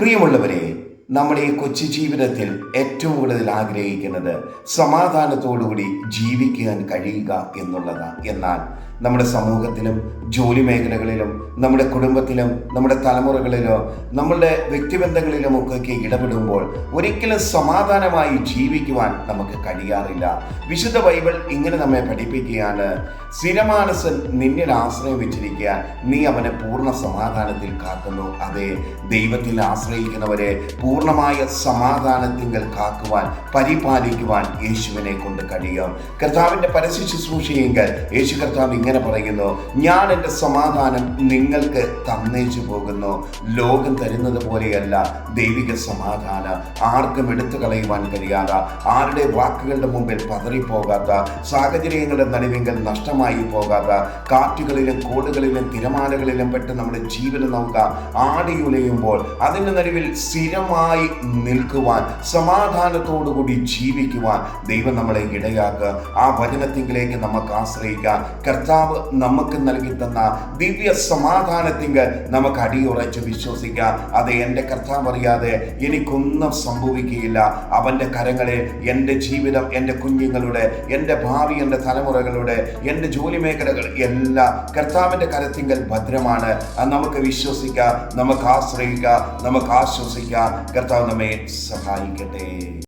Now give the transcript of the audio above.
പ്രിയമുള്ളവരെ, നമ്മുടെ ഈ കൊച്ചു ജീവിതത്തിൽ ഏറ്റവും കൂടുതൽ ആഗ്രഹിക്കുന്നത് സമാധാനത്തോടുകൂടി ജീവിക്കാൻ കഴിയുക എന്നുള്ളതാണ്. എന്നാൽ നമ്മുടെ സമൂഹത്തിലും ജോലി മേഖലകളിലും നമ്മുടെ കുടുംബത്തിലും നമ്മുടെ തലമുറകളിലോ നമ്മളുടെ വ്യക്തിബന്ധങ്ങളിലുമൊക്കെ ഇടപെടുമ്പോൾ ഒരിക്കലും സമാധാനമായി ജീവിക്കുവാൻ നമുക്ക് കഴിയാറില്ല. വിശുദ്ധ ബൈബിൾ ഇങ്ങനെ നമ്മെ പഠിപ്പിക്കുകയാണ്: സ്ഥിരമാനസൻ നിന്നിൽ ആശ്രയം വെച്ചിരിക്കുക, നീ അവനെ പൂർണ്ണ സമാധാനത്തിൽ കാക്കുന്നു. അതെ, ദൈവത്തിൽ ആശ്രയിക്കുന്നവരെ പൂർണ്ണമായ സമാധാനത്തിങ്കൽ കാക്കുവാൻ, പരിപാലിക്കുവാൻ യേശുവിനെ കൊണ്ട് കഴിയും. കർത്താവിൻ്റെ പരസ്യ ശുശ്രൂഷയെങ്കിൽ യേശു കർത്താവ് ഇങ്ങനെ പറയുന്നു: ഞാൻ എൻ്റെ സമാധാനം നിങ്ങൾക്ക് തന്നേച്ചു പോകുന്നു. ലോകം തരുന്നത് പോലെയല്ല ദൈവിക സമാധാനം. ആർക്കും എടുത്തു കളയുവാൻ കഴിയാത്ത, ആരുടെ വാക്കുകളുടെ മുമ്പിൽ പതറിപ്പോകാത്ത, സാഹചര്യങ്ങളുടെ നടുവിങ്കൽ നഷ്ടമായി പോകാത്ത, കാറ്റുകളിലും കോടുകളിലും തിരമാലകളിലും പെട്ട് നമ്മുടെ ജീവനം നമുക്ക് ആടിയുലയുമ്പോൾ അതിൻ്റെ നടുവിൽ സ്ഥിരമായി നിൽക്കുവാൻ, സമാധാനത്തോടുകൂടി ജീവിക്കുവാൻ ദൈവം നമ്മളെ ഇടയാക്കുക. ആ വചനത്തിങ്കിലേക്ക് നമുക്ക് ആശ്രയിക്കാം. കർത്താവ് നമുക്ക് നൽകി തന്ന ദിവ്യ സമാധാനത്തിങ്കൽ നമുക്ക് അടിയുറച്ച് വിശ്വസിക്കാം. അത് എൻ്റെ കർത്താവ് അറിയാതെ എനിക്കൊന്നും സംഭവിക്കുകയില്ല. അവൻ്റെ കരങ്ങളിൽ എൻ്റെ ജീവിതം, എൻ്റെ കുഞ്ഞുങ്ങളുടെ, എൻ്റെ ഭാവി, എൻ്റെ തലമുറകളുടെ, എൻ്റെ ജോലി മേഖലകൾ എല്ലാം കർത്താവിൻ്റെ കരത്തിങ്കൽ ഭദ്രമാണ്. നമുക്ക് വിശ്വസിക്കാം, നമുക്ക് ആശ്രയിക്കാം, നമുക്ക് ആശ്വസിക്കാം. കർത്താവ് നമ്മെ സഹായിക്കട്ടെ.